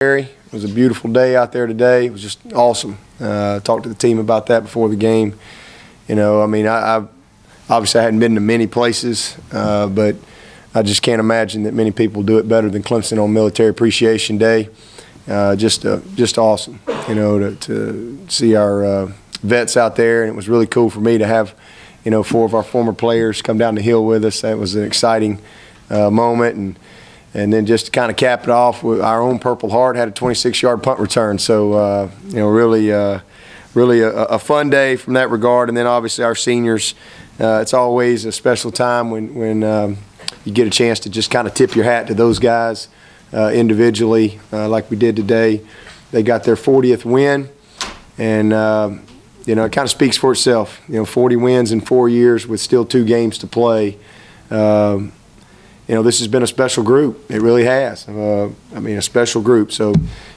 It was a beautiful day out there today. It was just awesome. Talked to the team about that before the game. You know, I mean, I obviously I hadn't been to many places, but I just can't imagine that many people do it better than Clemson on Military Appreciation Day. Just awesome, you know, to see our vets out there, and it was really cool for me to have, you know, 4 of our former players come down the hill with us. That was an exciting moment, and then just to kind of cap it off, with our own Purple Heart had a 26-yard punt return. So, you know, really a fun day from that regard. And then obviously our seniors, it's always a special time when you get a chance to just kind of tip your hat to those guys individually, like we did today. They got their 40th win, and you know, it kind of speaks for itself. You know, 40 wins in 4 years with still 2 games to play. You know, this has been a special group. It really has. I mean, a special group. So,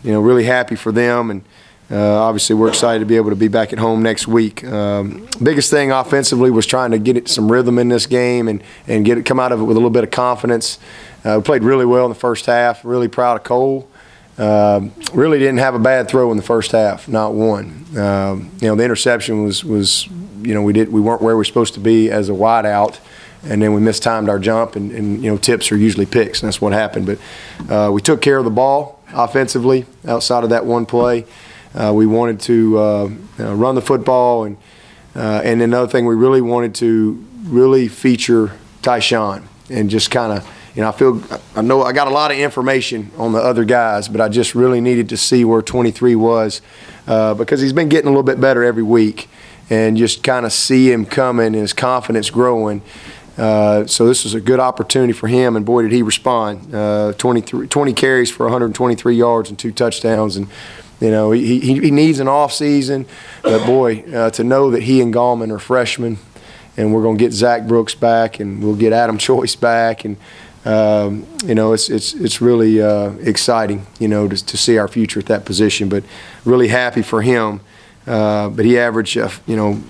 you know, really happy for them, and obviously we're excited to be able to be back at home next week. Biggest thing offensively was trying to get it some rhythm in this game and come out of it with a little bit of confidence. We played really well in the first half. Really proud of Cole. Really didn't have a bad throw in the first half, not one. You know, the interception was you know, we weren't where we're supposed to be as a wide out. And then we mistimed our jump, and you know, tips are usually picks, and that's what happened. But we took care of the ball offensively outside of that one play. We wanted to run the football, and another thing, we really wanted to really feature Tyshawn and just kind of, you know, I know I got a lot of information on the other guys, but I just really needed to see where 23 was because he's been getting a little bit better every week, and just kind of see him coming and his confidence growing. So this was a good opportunity for him, and boy, did he respond. 20 carries for 123 yards and 2 touchdowns. And, you know, he needs an off season, but boy, to know that he and Gallman are freshmen, and we're going to get Zach Brooks back, and we'll get Adam Choice back, and you know, it's really exciting, you know, to see our future at that position. But really happy for him. But he averaged, you know,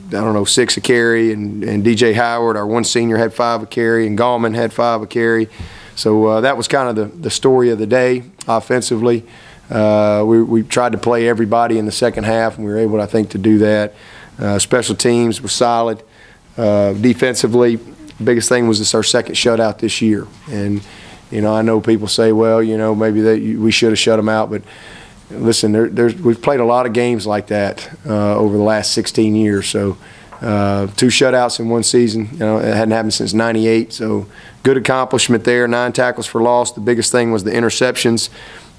I don't know, 6 a carry, and DJ Howard, our one senior, had 5 a carry, and Gallman had 5 a carry. So that was kind of the story of the day offensively. We tried to play everybody in the second half, and we were able, I think, to do that. Special teams was solid. Defensively, the biggest thing was it's our second shutout this year. And, you know, I know people say, well, you know, maybe we should have shut them out, but listen, we've played a lot of games like that over the last 16 years. So 2 shutouts in one season, you know, it hadn't happened since '98. So good accomplishment there. 9 tackles for loss. The biggest thing was the interceptions.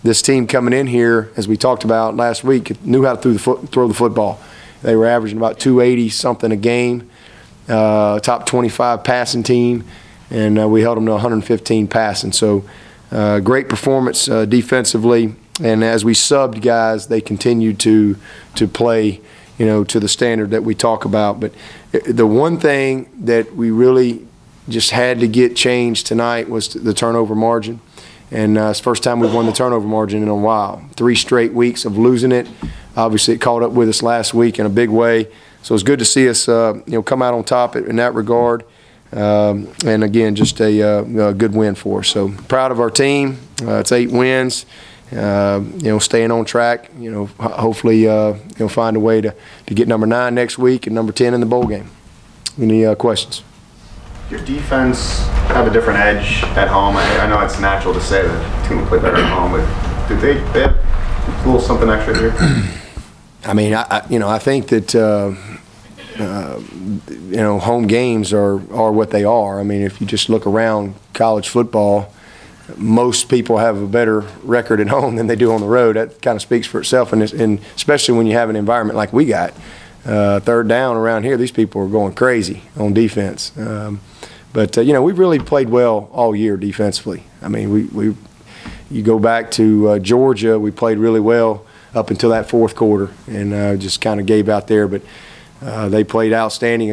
This team coming in here, as we talked about last week, knew how to throw the football. They were averaging about 280 something a game. Top 25 passing team, and we held them to 115 passing. So great performance defensively. And as we subbed guys, they continued to play, you know, to the standard that we talk about. But the one thing that we really just had to get changed tonight was the turnover margin. And it's the first time we've won the turnover margin in a while. 3 straight weeks of losing it. Obviously, it caught up with us last week in a big way. So it's good to see us, you know, come out on top in that regard. And again, just a good win for us. So proud of our team. It's 8 wins. You know, staying on track, you know, hopefully, you know, find a way to get number 9 next week and number 10 in the bowl game. Any questions? Your defense have a different edge at home. I know it's natural to say that the team will play better at home, but did they have a little something extra here? I mean, you know, I think that, you know, home games are what they are. I mean, if you just look around college football, most people have a better record at home than they do on the road. That kind of speaks for itself, and especially when you have an environment like we got. 3rd down around here, these people are going crazy on defense. But you know, we've really played well all year defensively. I mean, you go back to Georgia, we played really well up until that 4th quarter, and just kind of gave out there. But they played outstanding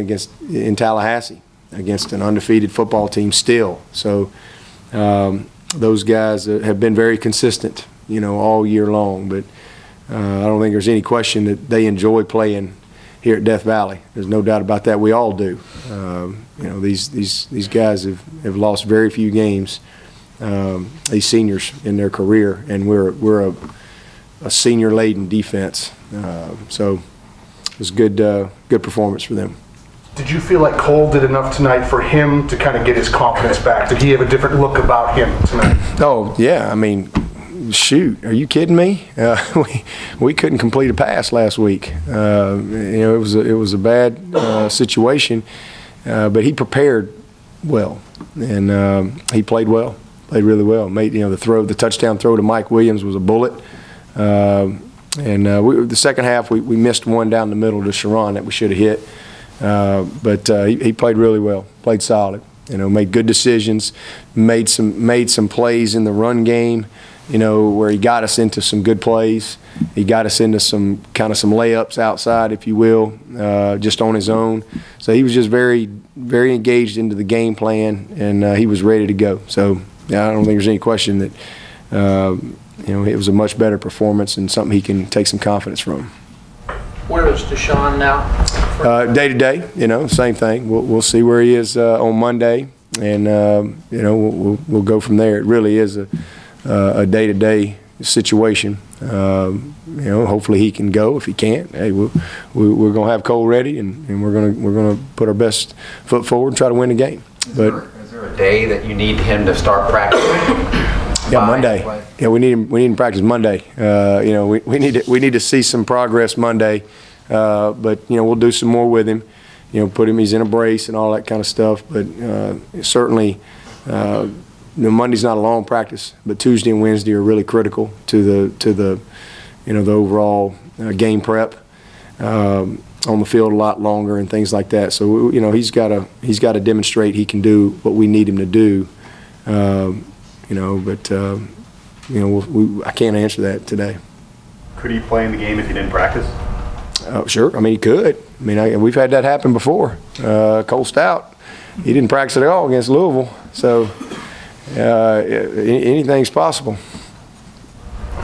in Tallahassee against an undefeated football team still. So those guys have been very consistent, you know, all year long. But I don't think there's any question that they enjoy playing here at Death Valley. There's no doubt about that. We all do. You know, these guys have lost very few games these seniors in their career, and we're a senior-laden defense. So it was good performance for them. Did you feel like Cole did enough tonight for him to kind of get his confidence back? Did he have a different look about him tonight? Oh, yeah. I mean, shoot, are you kidding me? We couldn't complete a pass last week. It was a bad situation, but he prepared well, and he played well, played really well. Made the touchdown throw to Mike Williams was a bullet. The second half we missed one down the middle to Sharon that we should have hit. But he played really well, played solid, made good decisions, made some plays in the run game, where he got us into some good plays. He got us into some layups outside, if you will, just on his own. So he was just very, very engaged into the game plan, and he was ready to go. So I don't think there's any question that, it was a much better performance and something he can take some confidence from. Where is Deshaun now? Day to day, same thing. We'll see where he is on Monday, and we'll go from there. It really is a day to day situation. Hopefully he can go. If he can't, hey, we're gonna have Cole ready, and we're gonna put our best foot forward and try to win the game. Is there a day that you need him to start practicing? Yeah, Monday. Yeah, we need him to practice Monday. We need to see some progress Monday, but we'll do some more with him. Put him. He's in a brace and all that kind of stuff. But certainly, Monday's not a long practice, but Tuesday and Wednesday are really critical to the overall game prep. On the field a lot longer and things like that. So he's got to demonstrate he can do what we need him to do. I can't answer that today. Could he play in the game if he didn't practice? Sure. I mean, he could. I mean, we've had that happen before. Cole Stout, he didn't practice at all against Louisville. So anything's possible.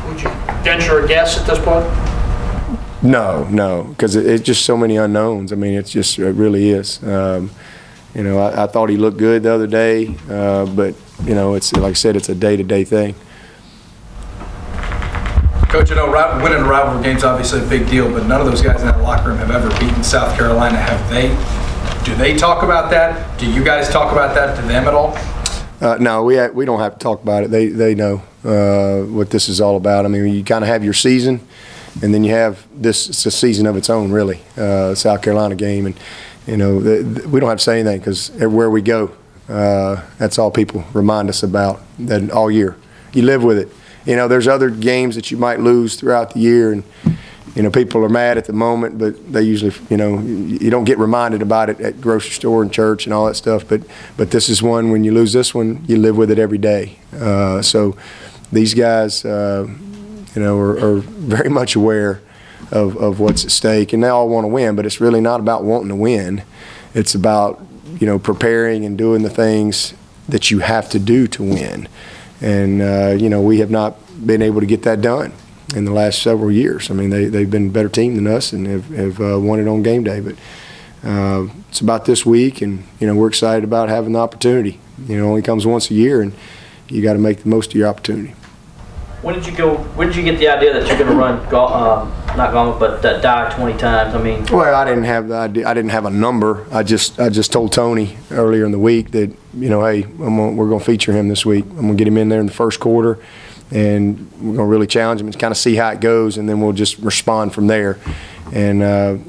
Would you venture a guess at this point? No, because it's just so many unknowns. I mean, it really is. I thought he looked good the other day, but it's like I said, it's a day-to-day thing. Coach, winning a rivalry game is obviously a big deal, but none of those guys in that locker room have ever beaten South Carolina. Have they? Do they talk about that? Do you guys talk about that to them at all? No, we don't have to talk about it. They know what this is all about. I mean, you kind of have your season, and then you have this. It's a season of its own, really. South Carolina game, and we don't have to say anything because everywhere we go, that's all people remind us about that all year. You live with it. There's other games that you might lose throughout the year, and people are mad at the moment, but they usually, you don't get reminded about it at grocery store and church and all that stuff. But this is one, when you lose this one, you live with it every day. So these guys, are very much aware of what's at stake, and they all want to win. But it's really not about wanting to win. It's about preparing and doing the things that you have to do to win. And we have not been able to get that done in the last several years. I mean, they've been a better team than us and have won it on game day. But it's about this week, and we're excited about having the opportunity. It only comes once a year, and you got to make the most of your opportunity. When did you get the idea that you're going to run not gauntlet, but die 20 times? I mean, well, I didn't have the idea. I didn't have a number. I just told Tony earlier in the week that hey, we're going to feature him this week. I'm going to get him in there in the first quarter, and we're going to really challenge him and kind of see how it goes, and then we'll just respond from there. And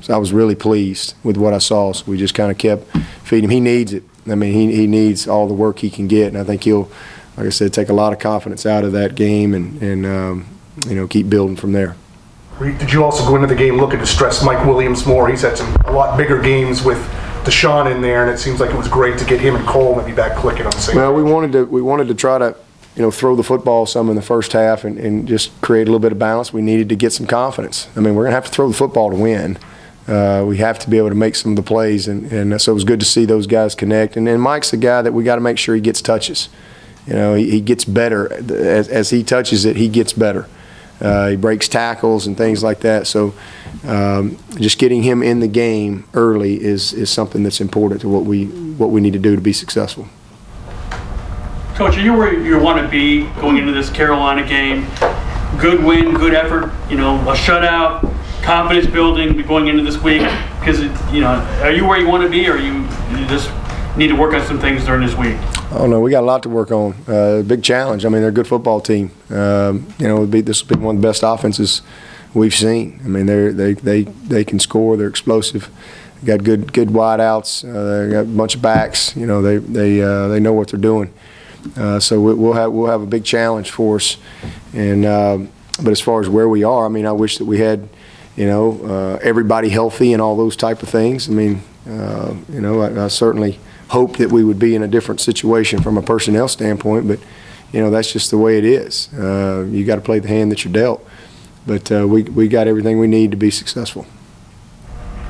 so I was really pleased with what I saw. So we just kind of kept feeding him. He needs it. I mean, he needs all the work he can get, and I think he'll, like I said, take a lot of confidence out of that game and keep building from there. Did you also go into the game looking to stress Mike Williams more? He's had a lot bigger games with Deshaun in there, and it seems like it was great to get him and Cole maybe back clicking on the same. Well, we wanted to try to throw the football some in the first half and just create a little bit of balance. We needed to get some confidence. I mean, we're gonna have to throw the football to win. We have to be able to make some of the plays, and so it was good to see those guys connect. And then Mike's the guy that we got to make sure he gets touches. He gets better as he touches it. He gets better. He breaks tackles and things like that. So just getting him in the game early is something that's important to what we need to do to be successful. Coach, are you where you want to be going into this Carolina game? Good win, good effort, you know, a shutout, confidence building going into this week. Because, you know, are you where you want to be, or you just need to work on some things during this week? Oh no, we got a lot to work on. Big challenge. I mean, they're a good football team. You know, this will be one of the best offenses we've seen. I mean, they can score. They're explosive. They got good wide outs. They got a bunch of backs. You know, they know what they're doing. So we'll have a big challenge for us. And but as far as where we are, I mean, I wish that we had, you know, everybody healthy and all those type of things. I mean, you know, I certainly hope that we would be in a different situation from a personnel standpoint, but you know, that's just the way it is. You got to play the hand that you're dealt. But we got everything we need to be successful.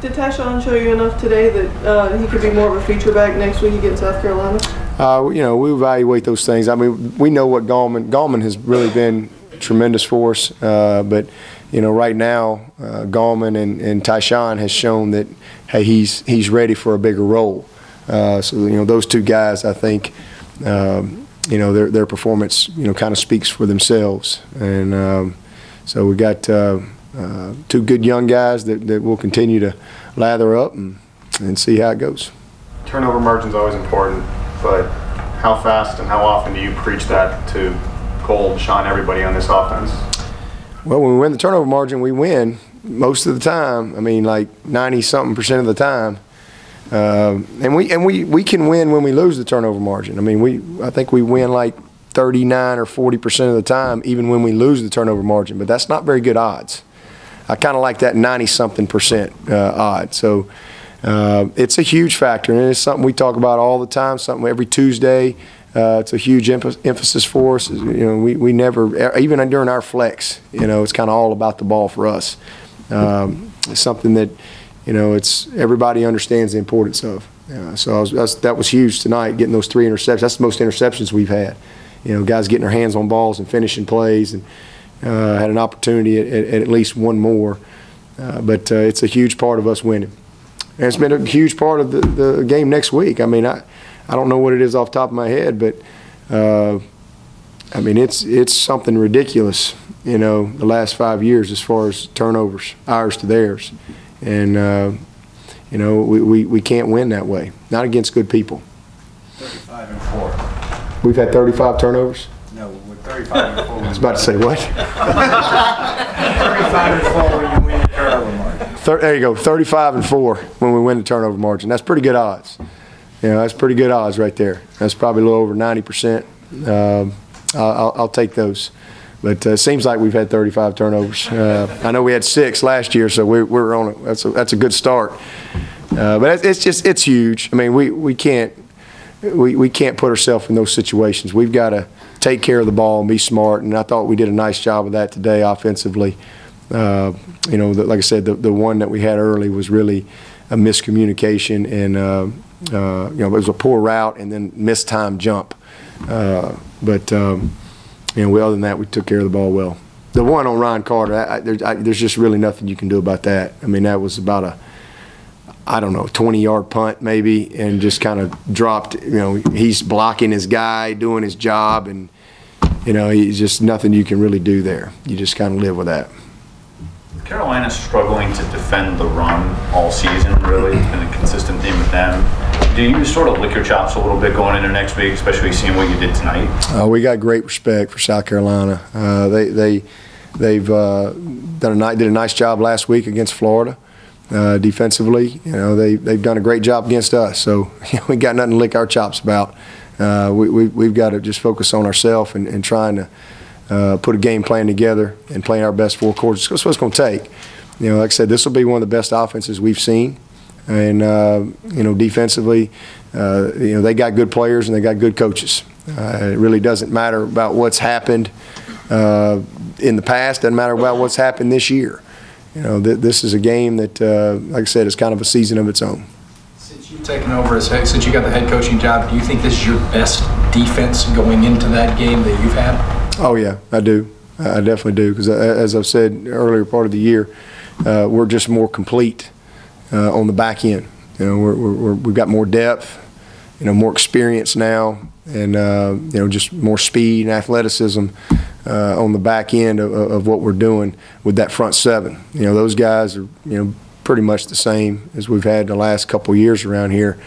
Did Tyshawn show you enough today that he could be more of a feature back next week against South Carolina? You know, we evaluate those things. I mean, we know what Gallman has really been tremendous for us, but you know, right now, Gallman and Tyshawn has shown that, hey, he's ready for a bigger role. So you know, those two guys, I think, you know, their performance, you know, kind of speaks for themselves. And so we got two good young guys that will continue to lather up and see how it goes. Turnover margin's always important, but how fast and how often do you preach that to Cole, Sean, everybody on this offense? Well, when we win the turnover margin, we win most of the time. I mean, like 90-something% of the time. And we can win when we lose the turnover margin. I mean, I think we win like 39 or 40% of the time, even when we lose the turnover margin. But that's not very good odds. I kind of like that 90-something% odd. So it's a huge factor, and it's something we talk about all the time. Something every Tuesday. It's a huge emphasis for us. You know, we never, even during our flex, you know, it's kind of all about the ball for us. It's something that, you know, it's everybody understands the importance of. So that was huge tonight, getting those 3 interceptions. That's the most interceptions we've had. You know, guys getting their hands on balls and finishing plays, and had an opportunity at least one more. But it's a huge part of us winning. And it's been a huge part of the game next week. I mean, I don't know what it is off the top of my head, but I mean, it's something ridiculous, you know, the last 5 years as far as turnovers, ours to theirs. And, you know, we can't win that way, not against good people. 35 and 4. We've had 35 turnovers? No, we're 35 and 4. I was about to say what? 35 and 4 when you win the turnover margin. There you go, 35 and 4 when we win the turnover margin. That's pretty good odds. You know, that's pretty good odds right there. That's probably a little over 90%. I'll take those. But it seems like we've had 35 turnovers. I know we had 6 last year, so we're on it. That's a good start. But it's huge. I mean, we can't put ourselves in those situations. We've got to take care of the ball and be smart. And I thought we did a nice job of that today offensively. You know, like I said, the one that we had early was really a miscommunication, and you know, it was a poor route and then missed time jump. But you know, other than that, we took care of the ball well. The one on Ryan Carter, there's just really nothing you can do about that. I mean, that was about a, I don't know, 20-yard punt maybe, and just kind of dropped. You know, he's blocking his guy, doing his job, and you know, he's just nothing you can really do there. You just kind of live with that. Carolina's struggling to defend the run all season, really. It's been a consistent theme with them. Do you sort of lick your chops a little bit going into next week, especially seeing what you did tonight? We got great respect for South Carolina. They've did a nice job last week against Florida defensively. You know, they've done a great job against us. So you know, we got nothing to lick our chops about. We've got to just focus on ourselves and trying to put a game plan together and playing our best 4 quarters. That's what it's going to take. You know, like I said, this will be one of the best offenses we've seen. And, you know, defensively, you know, they got good players and they got good coaches. It really doesn't matter about what's happened in the past. Doesn't matter about what's happened this year. You know, this is a game that, like I said, is kind of a season of its own. Since you've taken over since you got the head coaching job, do you think this is your best defense going into that game that you've had? Oh, yeah, I do. I definitely do, because as I've said earlier part of the year, we're just more complete on the back end. You know, we've got more depth. more experience now, and just more speed and athleticism on the back end of what we're doing with that front seven. Those guys are pretty much the same as we've had the last couple of years around here.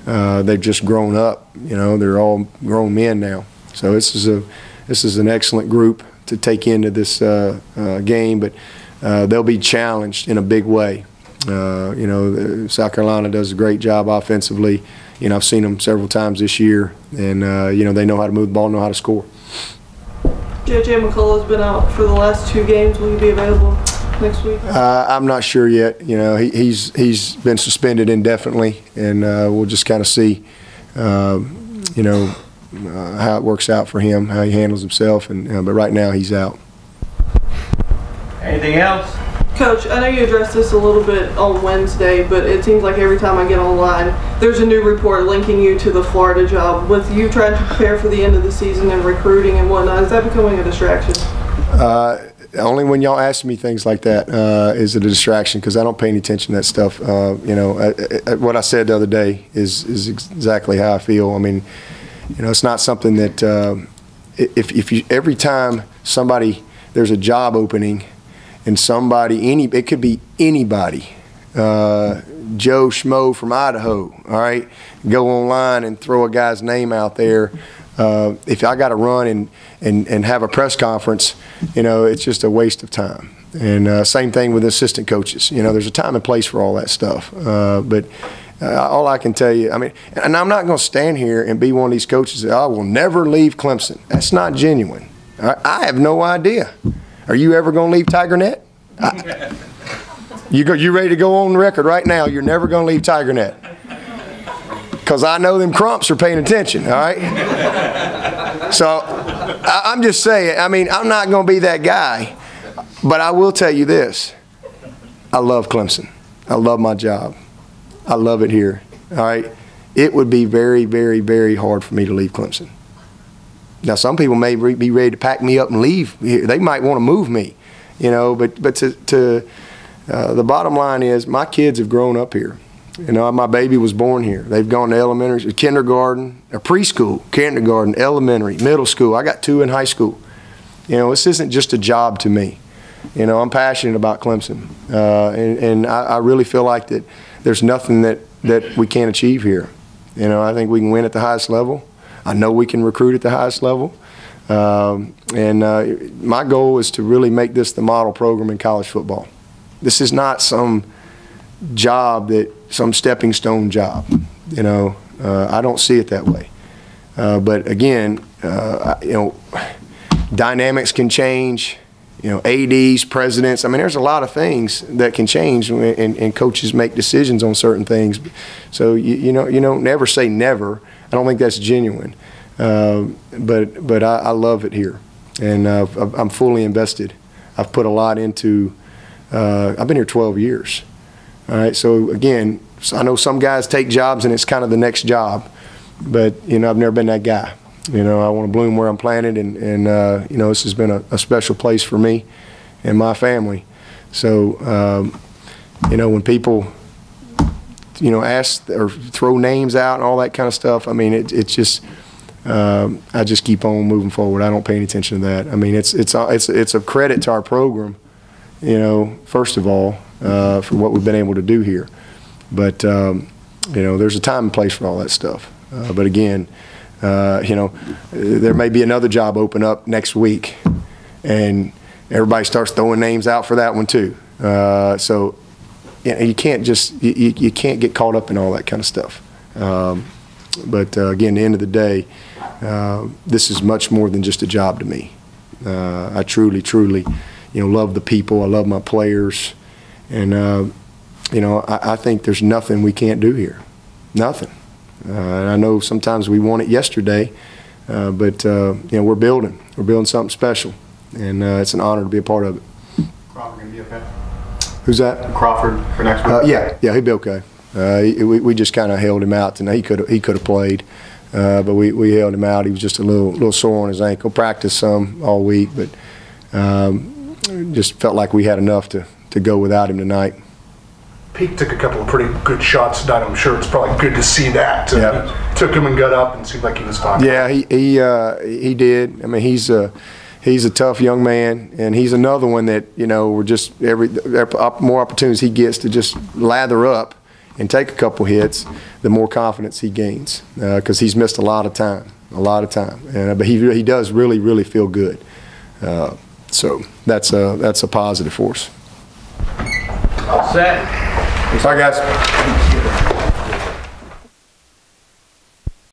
They've just grown up. They're all grown men now. So this is an excellent group to take into this game, but they'll be challenged in a big way. South Carolina does a great job offensively. I've seen them several times this year, and they know how to move the ball, know how to score. J.J. McCullough's been out for the last 2 games. Will he be available next week? I'm not sure yet. He's been suspended indefinitely, and we'll just kind of see, how it works out for him, how he handles himself. But right now he's out. Anything else? Coach, I know you addressed this a little bit on Wednesday, but it seems like every time I get online, there's a new report linking you to the Florida job. With you trying to prepare for the end of the season and recruiting and whatnot, is that becoming a distraction? Only when y'all ask me things like that is it a distraction, because I don't pay any attention to that stuff. What I said the other day is exactly how I feel. I mean, it's not something that if you every time there's a job opening and it could be anybody, Joe Schmo from Idaho, all right, go online and throw a guy's name out there. If I got to run and have a press conference, it's just a waste of time. And same thing with assistant coaches. There's a time and place for all that stuff. But all I can tell you, and I'm not going to stand here and be one of these coaches that I will never leave Clemson. That's not genuine. I have no idea. Are you ever going to leave TigerNet? You ready to go on the record right now? You're never going to leave TigerNet. Because I know them crumps are paying attention, all right? So I'm just saying, I'm not going to be that guy. But I will tell you this. I love Clemson. I love my job. I love it here, all right? It would be very, very, very hard for me to leave Clemson. Now, some people may be ready to pack me up and leave. They might want to move me, but the bottom line is my kids have grown up here. My baby was born here. They've gone to elementary, kindergarten, preschool, kindergarten, elementary, middle school. I got 2 in high school. This isn't just a job to me. I'm passionate about Clemson, and I really feel like that there's nothing that we can't achieve here. I think we can win at the highest level. I know we can recruit at the highest level. My goal is to really make this the model program in college football. This is not some job some stepping stone job. I don't see it that way. But again, dynamics can change. ADs, presidents. There's a lot of things that can change, and coaches make decisions on certain things. So you don't never say never. I don't think that's genuine. But I love it here, and I'm fully invested. I've put a lot into. I've been here 12 years. All right. So again, I know some guys take jobs and it's kind of the next job, but I've never been that guy. I want to bloom where I'm planted, and this has been a special place for me and my family. So when people ask or throw names out and all that kind of stuff, it's just I just keep on moving forward. I don't pay any attention to that. It's a credit to our program, first of all, for what we've been able to do here. But there's a time and place for all that stuff. But again, there may be another job open up next week, and everybody starts throwing names out for that one too. So you can't just you can't get caught up in all that kind of stuff. But again, at the end of the day, this is much more than just a job to me. I truly, truly, love the people. I love my players, and I think there's nothing we can't do here. Nothing. And I know sometimes we want it yesterday, but we're building. We're building something special, and it's an honor to be a part of it. Crawford gonna be okay? Who's that? Crawford for next week. Yeah, he'll be okay. We just kind of held him out tonight. He could have played, but we held him out. He was just a little sore on his ankle. Practiced some all week, but just felt like we had enough to go without him tonight. Pete took a couple of pretty good shots tonight. I'm sure it's probably good to see that to took him and got up and seemed like he was fine. Yeah, he did. I mean, he's a tough young man, and he's another one that, you know, we're just more opportunities he gets to just lather up and take a couple hits, the more confidence he gains, because he's missed a lot of time. But he does really feel good. So that's a positive for us. All set. All right, guys.